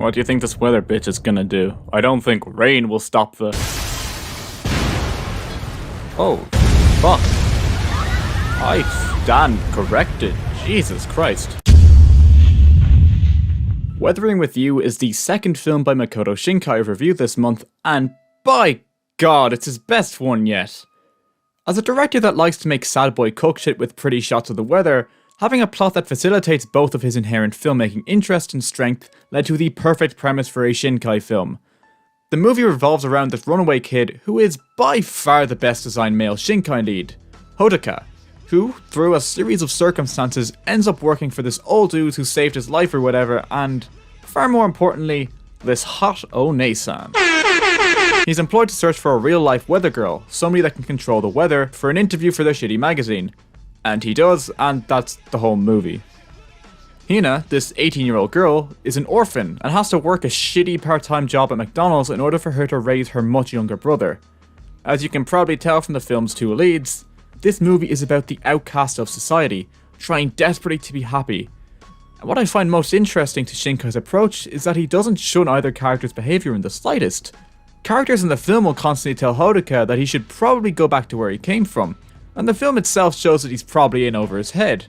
What do you think this weather bitch is gonna do? I don't think rain will stop the... Oh, fuck. I stand corrected. Jesus Christ. Weathering with You is the second film by Makoto Shinkai I've reviewed this month, and by God, it's his best one yet. As a director that likes to make sad boy cook shit with pretty shots of the weather, having a plot that facilitates both of his inherent filmmaking interest and strength led to the perfect premise for a Shinkai film. The movie revolves around this runaway kid who is by far the best designed male Shinkai lead, Hodaka, who, through a series of circumstances, ends up working for this old dude who saved his life or whatever, and, far more importantly, this hot One-san. He's employed to search for a real-life weather girl, somebody that can control the weather, for an interview for their shitty magazine. And he does, and that's the whole movie. Hina, this 18-year-old girl, is an orphan and has to work a shitty part-time job at McDonald's in order for her to raise her much younger brother. As you can probably tell from the film's two leads, this movie is about the outcast of society, trying desperately to be happy. And what I find most interesting to Shinkai's approach is that he doesn't shun either character's behaviour in the slightest. Characters in the film will constantly tell Hodaka that he should probably go back to where he came from, and the film itself shows that he's probably in over his head.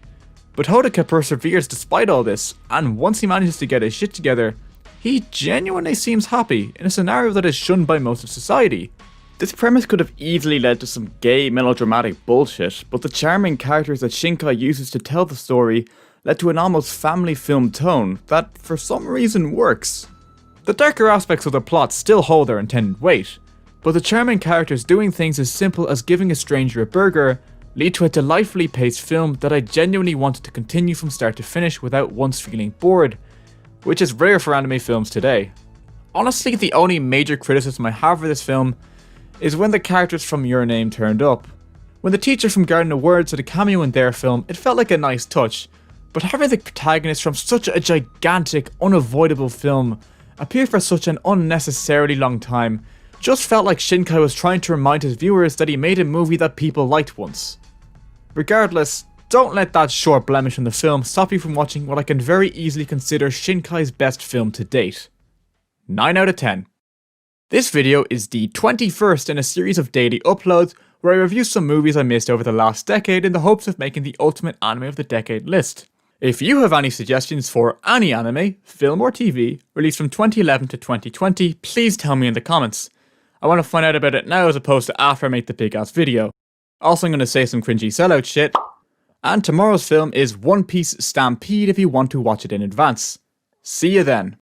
But Hodaka perseveres despite all this, and once he manages to get his shit together, he genuinely seems happy in a scenario that is shunned by most of society. This premise could have easily led to some gay melodramatic bullshit, but the charming characters that Shinkai uses to tell the story led to an almost family film tone that for some reason works. The darker aspects of the plot still hold their intended weight, but the charming characters doing things as simple as giving a stranger a burger lead to a delightfully paced film that I genuinely wanted to continue from start to finish without once feeling bored, which is rare for anime films today. Honestly, the only major criticism I have for this film is when the characters from Your Name turned up. When the teacher from Garden of Words had a cameo in their film, it felt like a nice touch, but having the protagonist from such a gigantic, unavoidable film appear for such an unnecessarily long time just felt like Shinkai was trying to remind his viewers that he made a movie that people liked once. Regardless, don't let that short blemish in the film stop you from watching what I can very easily consider Shinkai's best film to date. 9 out of 10. This video is the 21st in a series of daily uploads where I review some movies I missed over the last decade in the hopes of making the ultimate anime of the decade list. If you have any suggestions for any anime, film or TV, released from 2011 to 2020, please tell me in the comments. I want to find out about it now as opposed to after I make the big ass video. Also, I'm going to say some cringy sellout shit. And tomorrow's film is One Piece Stampede if you want to watch it in advance. See you then.